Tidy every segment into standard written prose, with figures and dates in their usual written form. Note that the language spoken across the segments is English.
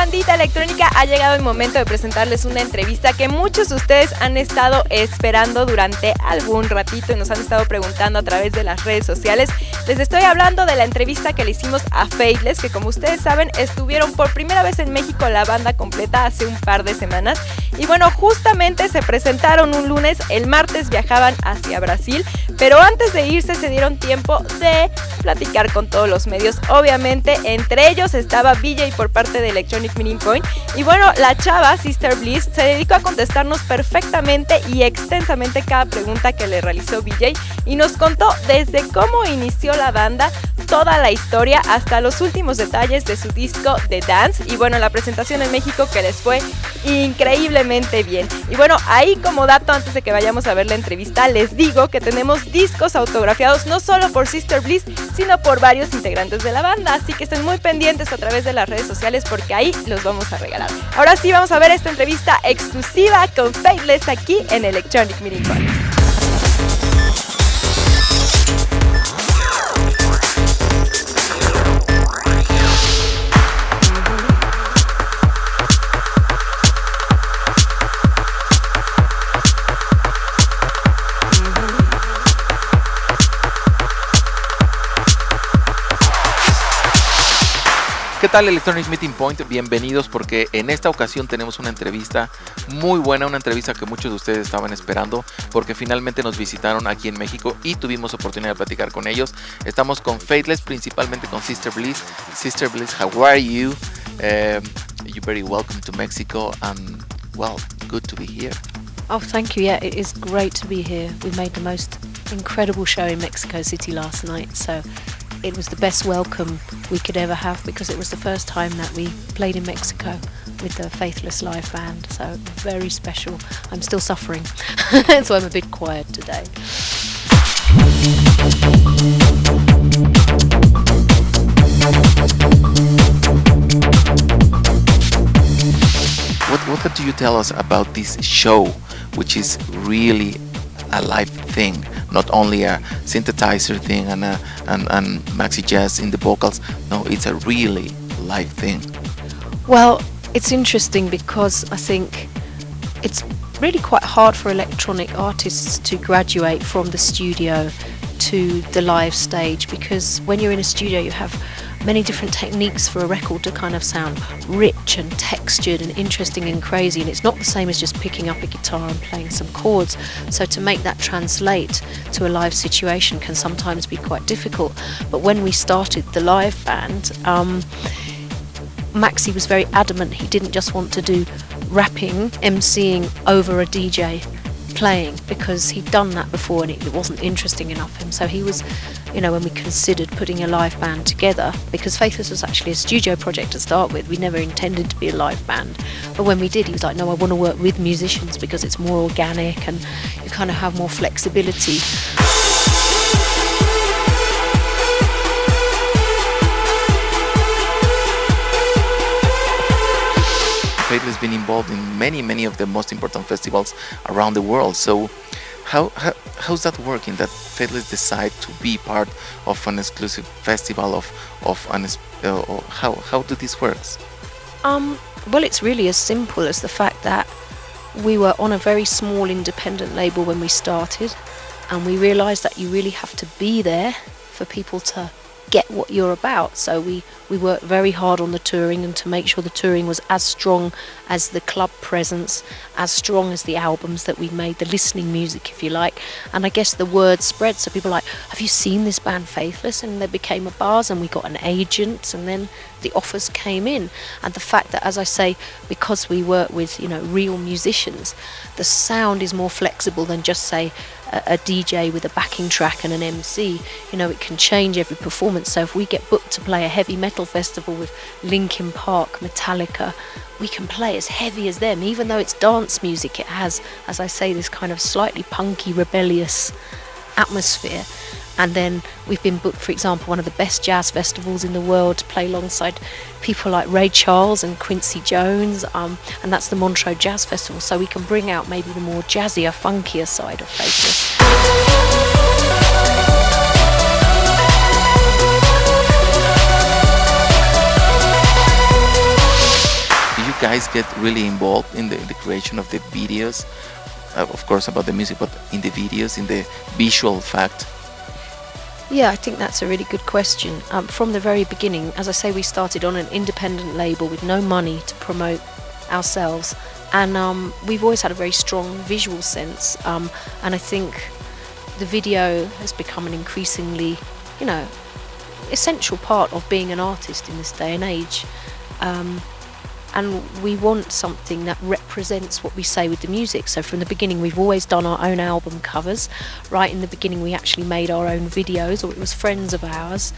bandita electrónica, ha llegado el momento de presentarles una entrevista que muchos de ustedes han estado esperando durante algún ratito y nos han estado preguntando a través de las redes sociales. Les estoy hablando de la entrevista que le hicimos a Faithless, que como ustedes saben estuvieron por primera vez en México la banda completa hace un par de semanas. Y bueno, justamente se presentaron un lunes, el martes viajaban hacia Brasil, pero antes de irse se dieron tiempo de platicar con todos los medios. Obviamente, entre ellos estaba VJ por parte de Electronic Meeting Point. Y bueno, la chava, Sister Bliss, se dedicó a contestarnos perfectamente y extensamente cada pregunta que le realizó VJ y nos contó desde cómo inició la banda, toda la historia, hasta los últimos detalles de su disco de Dance. Y bueno, la presentación en México que les fue increíblemente bien. Y bueno, ahí como dato, antes de que vayamos a ver la entrevista, les digo que tenemos discos autografiados no solo por Sister Bliss, sino por varios integrantes de la banda. Así que estén muy pendientes a través de las redes sociales porque ahí los vamos a regalar. Ahora sí, vamos a ver esta entrevista exclusiva con Faithless aquí en Electronic Meeting Point. ¿Qué tal, Electronic Meeting Point? Bienvenidos, porque en esta ocasión tenemos una entrevista muy buena, una entrevista que muchos de ustedes estaban esperando, porque finalmente nos visitaron aquí en México y tuvimos oportunidad de platicar con ellos. Estamos con Faithless, principalmente con Sister Bliss. Sister Bliss, how are you? You're very welcome to Mexico, and well, good to be here. Oh, thank you. Yeah, it is great to be here. We made the most incredible show in Mexico City last night, so it was the best welcome we could ever have because it was the first time that we played in Mexico with the Faithless live band, so very special. I'm still suffering, so I'm a bit quiet today. What do you tell us about this show, which is really a live thing, not only a synthesizer thing and maxi jazz in the vocals? No, it's a really live thing. Well, it's interesting because I think it's really quite hard for electronic artists to graduate from the studio to the live stage, because when you're in a studio you have many different techniques for a record to kind of sound rich and textured and interesting and crazy, and it's not the same as just picking up a guitar and playing some chords. So to make that translate to a live situation can sometimes be quite difficult. But when we started the live band, Maxi was very adamant he didn't just want to do rapping, MCing over a DJ playing, because he'd done that before and it wasn't interesting enough for him. So he was, you know, when we considered putting a live band together, because Faithless was actually a studio project to start with, we never intended to be a live band, but when we did, he was like, no, I want to work with musicians because it's more organic and you kind of have more flexibility. Faithless has been involved in many of the most important festivals around the world. So how's that working, that Faithless decide to be part of an exclusive festival how do this works? Well, it's really as simple as the fact that we were on a very small independent label when we started, and we realized that you really have to be there for people to get what you're about. So we worked very hard on the touring, and to make sure the touring was as strong as the club presence, as strong as the albums that we made, the listening music, if you like. And I guess the word spread, so people were like, have you seen this band Faithless? And there became a buzz, and we got an agent, and then the offers came in. And the fact that, as I say, because we work with, you know, real musicians, the sound is more flexible than just, say, a DJ with a backing track and an MC. You know, it can change every performance. So if we get booked to play a heavy metal festival with Linkin Park, Metallica, we can play as heavy as them. Even though it's dance music, it has, as I say, this kind of slightly punky, rebellious atmosphere. And then we've been booked, for example, one of the best jazz festivals in the world to play alongside people like Ray Charles and Quincy Jones, and that's the Montreux Jazz Festival. So we can bring out maybe the more jazzier, funkier side of Faithless. guys get really involved in the creation of the videos? Of course, about the music, but in the videos, in the visual fact? Yeah, I think that's a really good question. From the very beginning, as I say, we started on an independent label with no money to promote ourselves, and we've always had a very strong visual sense, and I think the video has become an increasingly, essential part of being an artist in this day and age. And we want something that represents what we say with the music. So from the beginning, we've always done our own album covers. Right in the beginning, we actually made our own videos, or it was friends of ours.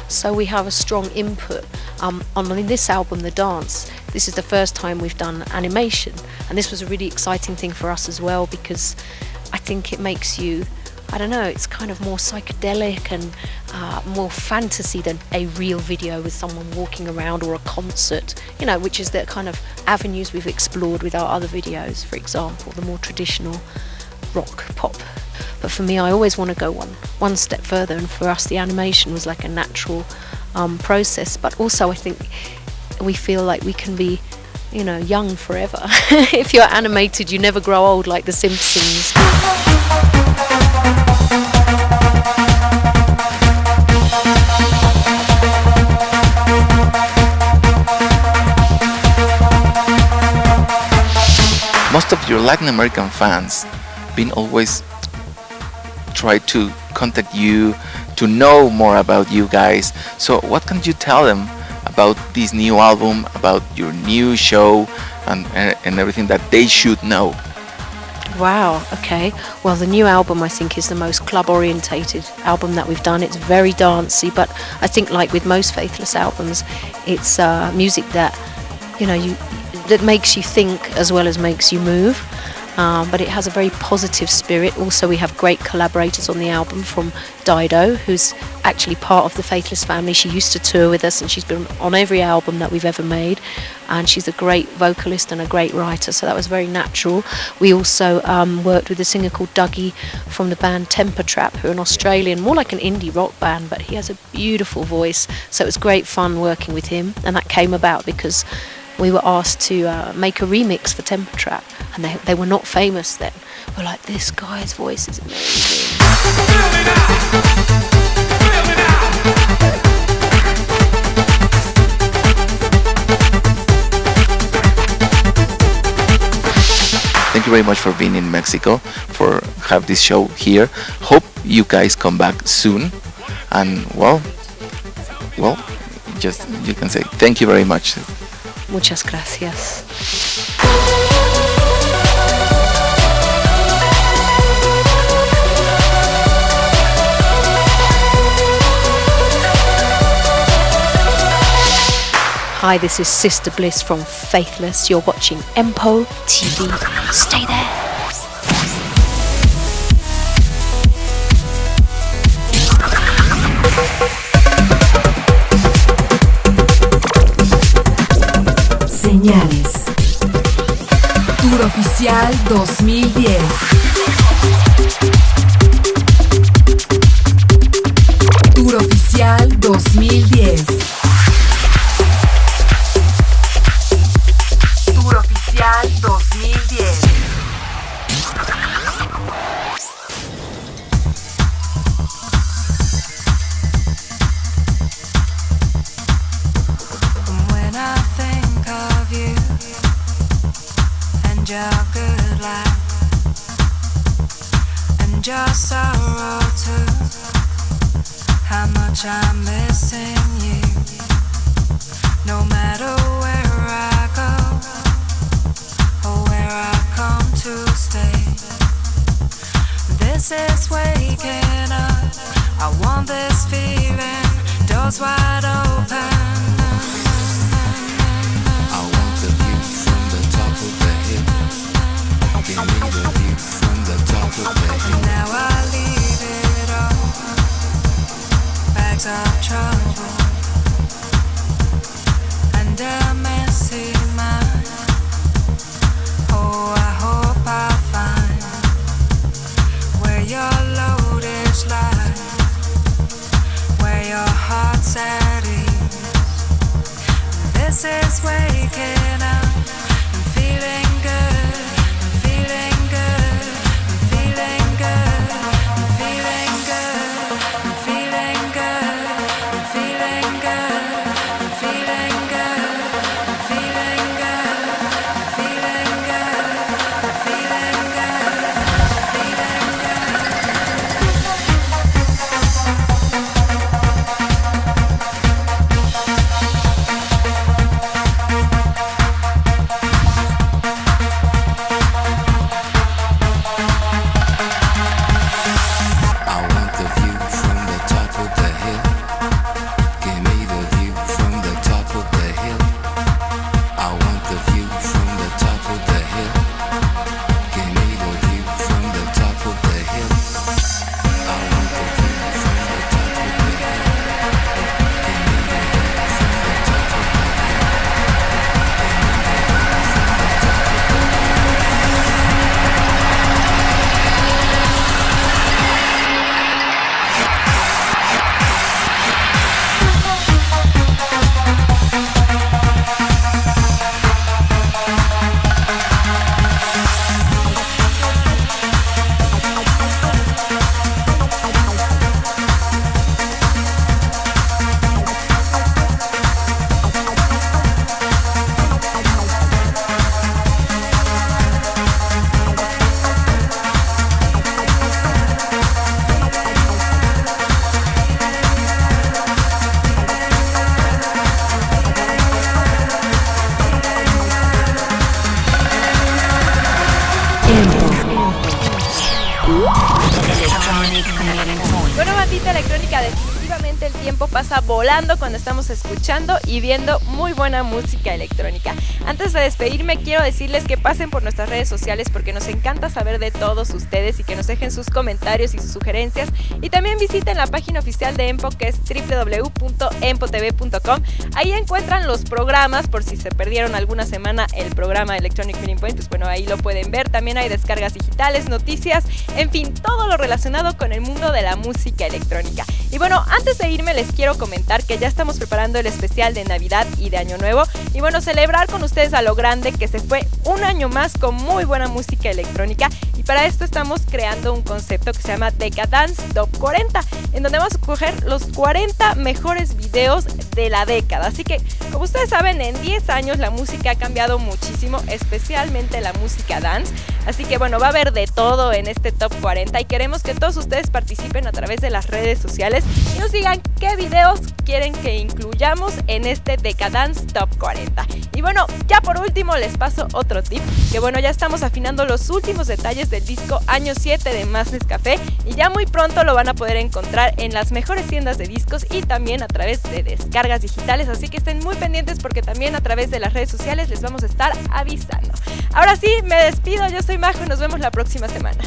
So we have a strong input. On this album, The Dance, this is the first time we've done animation. And this was a really exciting thing for us as well, because I think it makes you, it's kind of more psychedelic and more fantasy than a real video with someone walking around, or a concert, which is the kind of avenues we've explored with our other videos, for example, the more traditional rock, pop. But for me, I always want to go one step further, and for us the animation was like a natural process. But also I think we feel like we can be, young forever. If you're animated, you never grow old, like The Simpsons. Most of your Latin American fans been always try to contact you to know more about you guys. So what can you tell them about this new album, about your new show, and everything that they should know? Wow, okay. Well, the new album, I think, is the most club-orientated album that we've done. It's very dancey, but I think, like with most Faithless albums, it's music that, that makes you think as well as makes you move. But it has a very positive spirit. Also, we have great collaborators on the album, from Dido, who's actually part of the Faithless family. She used to tour with us, and she's been on every album that we've ever made, and she's a great vocalist and a great writer, so that was very natural. We also worked with a singer called Dougie from the band Tempo Trap, who are an Australian, more like an indie rock band, but he has a beautiful voice, so it was great fun working with him. And that came about because we were asked to make a remix for Tempo Trap, and they were not famous then. We're like, this guy's voice is amazing. Thank you very much for being in Mexico, for have this show here. Hope you guys come back soon, and well, just you can say thank you very much. Muchas gracias. Hi, this is Sister Bliss from Faithless. You're watching Empo TV. Stay there. Señales. Tour oficial 2010. Tour oficial 2010. Tour oficial 2010. Your good life and your sorrow too. How much I'm missing you. No matter where I go or where I come to stay, this is waking up. I want this feeling. Doors wide open. I want the view from the top of the hill. Give me the view from the top of the hill. Now I leave it all. Bags of trouble and a messy mind. Oh, I hope I find where your load is lying, where your heart's at ease. This is waking up. Bueno, bandita electrónica, definitivamente el tiempo pasa volando cuando estamos escuchando y viendo muy buena música electrónica. Antes de despedirme, quiero decirles que pasen por nuestras redes sociales porque nos encanta saber de todos ustedes y que nos dejen sus comentarios y sus sugerencias. Y también visiten la página oficial de Empo, que es www.empotv.com. Ahí encuentran los programas, por si se perdieron alguna semana el programa Electronic Meeting Point, pues bueno, ahí lo pueden ver. También hay descargas digitales, noticias, en fin, todo lo relacionado con el mundo de la música electrónica. Y bueno, antes de irme les quiero comentar que ya estamos preparando el especial de Navidad y de Año Nuevo y bueno, celebrar con ustedes a lo grande que se fue un año más con muy buena música electrónica. Y para esto estamos creando un concepto que se llama Decadance Top 40, en donde vamos a coger los 40 mejores videos de la década. Así que, como ustedes saben, en 10 años la música ha cambiado muchísimo, especialmente la música dance. Así que bueno, va a haber de todo en este Top 40 y queremos que todos ustedes participen a través de las redes sociales y nos digan qué videos quieren que incluyamos en este Decadance Top 40. Y bueno, ya por último les paso otro tip, que bueno, ya estamos afinando los últimos detalles del disco Año 7 de Más Nescafé y ya muy pronto lo van a poder encontrar en las mejores tiendas de discos y también a través de descargas digitales, así que estén muy pendientes porque también a través de las redes sociales les vamos a estar avisando. Ahora sí, me despido, yo soy Majo y nos vemos la próxima semana.